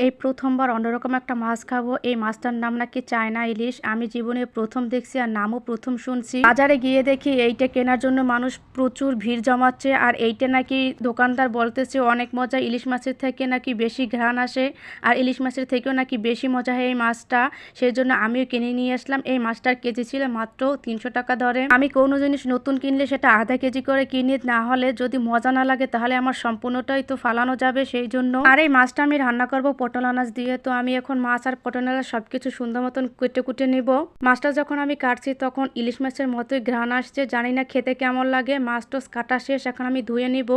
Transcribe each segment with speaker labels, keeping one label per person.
Speaker 1: এই প্রথমবার অন্যরকম একটা মাছ খাবো। এই মাছটার নাম নাকি চায়না ইলিশ। আমি জীবনে প্রথম দেখছি আর নামও প্রথম শুনছি। বাজারে গিয়ে দেখি এইটা কেনার জন্য মানুষ প্রচুর ভিড় জমাচ্ছে। আর এইটা নাকি দোকানদার বলতেছে অনেক মজা, ইলিশ মাছের থেকে নাকি বেশি ঘ্রাণ আসে আর ইলিশ মাছের থেকেও নাকি বেশি মজা হয় এই মাছটা। সেই জন্য আমিও কিনে নিয়ে আসলাম। এই মাছটার কেজি ছিল মাত্র 300 টাকা দরে। আমি কোনো জিনিস নতুন কিনলে সেটা আধা কেজি করে কিনি, না হলে যদি মজা না লাগে তাহলে আমার সম্পূর্ণটাই তো ফালানো যাবে, সেই জন্য। আর এই মাছটা আমি রান্না করবো পটল আনাজ দিয়ে। তো আমি এখন মাছ আর পটল আনাজ সবকিছু সুন্দর মতন কুটে কুটে নিব। মাছটা যখন আমি কাটছি তখন ইলিশ মাছের মতোই ঘ্রাণ আসছে, জানি না খেতে কেমন লাগে। মাছটা কাটা শেষ, এখন আমি ধুয়ে নিব।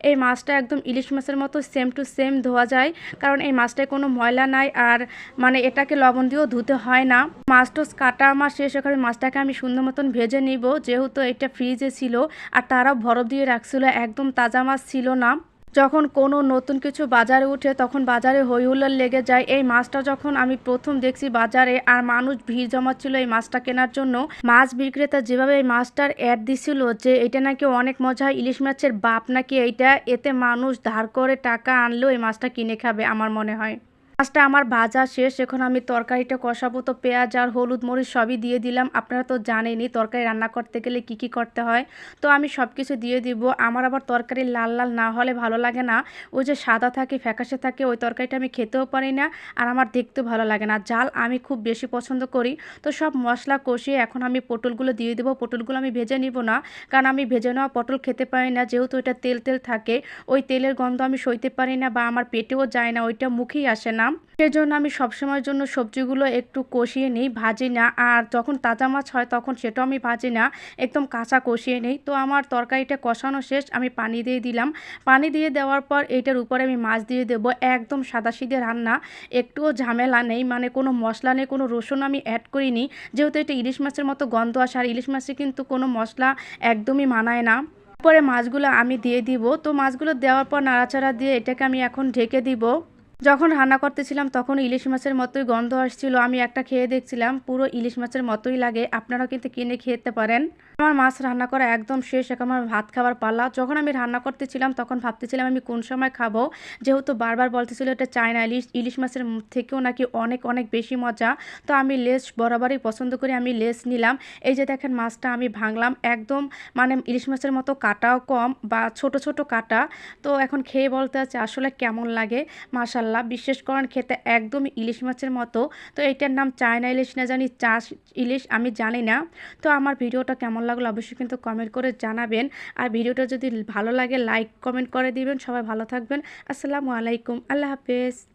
Speaker 1: এই মাছটা একদম ইলিশ মাছের মতো সেম টু সেম ধোয়া যায়, কারণ এই মাছটায় কোনো ময়লা নাই আর মানে এটাকে লবণ দিয়েও ধুতে হয় না। মাছটা কাটা আমার শেষ, এখন মাছটাকে আমি সুন্দর মতন ভেজে নিব। যেহেতু এটা ফ্রিজে ছিল আর তারাও বরফ দিয়ে রাখছিল, একদম তাজা মাছ ছিল না। যখন কোনো নতুন কিছু বাজারে উঠে তখন বাজারে হই হুল্লোড় লেগে যায়। এই মাছটা যখন আমি প্রথম দেখছি বাজারে আর মানুষ ভিড় জমাচ্ছিল এই মাছটা কেনার জন্য, মাছ বিক্রেতা যেভাবে এই মাছটার অ্যাড দিছিল যে এটা নাকি অনেক মজা, ইলিশ মাছের বাপ নাকি এইটা, এতে মানুষ ধার করে টাকা আনলেও এই মাছটা কিনে খাবে আমার মনে হয়। মাছটা আমার ভাজা শেষ, এখন আমি তরকারিটা কষাবো। তো পেঁয়াজ আর হলুদ মরিচ সবই দিয়ে দিলাম। আপনারা তো জানেনই তরকারি রান্না করতে গেলে কি কি করতে হয়। তো আমি সব কিছু দিয়ে দিব। আমার আবার তরকারি লাল লাল না হলে ভালো লাগে না। ওই যে সাদা থাকে ফ্যাকাশে থাকে ওই তরকারিটা আমি খেতেও পারি না, আর আমার দেখতেও ভালো লাগে না। জাল আমি খুব বেশি পছন্দ করি। তো সব মশলা কষিয়ে এখন আমি পটলগুলো দিয়ে দেবো। পটলগুলো আমি ভেজে নিব না, কারণ আমি ভেজে নেওয়া পটল খেতে পারি না, যেহেতু এটা তেল তেল থাকে। ওই তেলের গন্ধ আমি সইতে পারি না বা আমার পেটেও যায় না, ওইটা মুখেই আসে না। সেজন্য আমি সবসময়ের জন্য সবজিগুলো একটু কষিয়ে নিই, ভাজি না। আর যখন তাজা মাছ হয় তখন সেটাও আমি ভাজি না, একদম কাঁচা কষিয়ে নিই। তো আমার তরকারিটা কষানো শেষ, আমি পানি দিয়ে দিলাম। পানি দিয়ে দেওয়ার পর এইটার উপরে আমি মাছ দিয়ে দেবো। একদম সাদাসিধে রান্না, একটুও ঝামেলা নেই, মানে কোনো মশলা নেই, কোনো রসুন আমি অ্যাড করিনি, যেহেতু এটা ইলিশ মাছের মতো গন্ধ আসে আর ইলিশ মাছে কিন্তু কোনো মশলা একদমই মানায় না। পরে মাছগুলো আমি দিয়ে দিব। তো মাছগুলো দেওয়ার পর নাড়াচাড়া দিয়ে এটাকে আমি এখন ঢেকে দিব। যখন রান্না করতেছিলাম তখন ইলিশ মাছের মতোই গন্ধ আসছিল। আমি একটা খেয়ে দেখছিলাম, পুরো ইলিশ মাছের মতোই লাগে। আপনারাও কিন্তু কিনে খেতে পারেন। আমার মাছ রান্না করা একদম শেষ, এখন আমার ভাত খাবার পালা। যখন আমি রান্না করতেছিলাম তখন ভাবতেছিলাম আমি কোন সময় খাবো, যেহেতু বারবার বলতেছিল এটা চায়না ইলিশ, ইলিশ মাছের থেকেও নাকি অনেক অনেক বেশি মজা। তো আমি লেস বরাবরই পছন্দ করি, আমি লেস নিলাম। এই যে দেখেন মাছটা আমি ভাঙলাম, একদম মানে ইলিশ মাছের মতো কাটাও কম বা ছোট ছোট কাটা। তো এখন খেয়ে বলতে আছে আসলে কেমন লাগে। মাশাল্লাহ, বিশ্বাস করেন খেতে একদমই ইলিশ মাছের মতো। তো এটার নাম চায়না ইলিশ না জানি চাষ ইলিশ, আমি জানি না। তো আমার ভিডিওটা কেমন লাগলো অবশ্যই কিন্তু কমেন্ট করে জানাবেন। আর ভিডিওটা যদি ভালো লাগে লাইক কমেন্ট করে দিবেন। সবাই ভালো থাকবেন। আসসালামু আলাইকুম, আল্লাহ হাফেজ।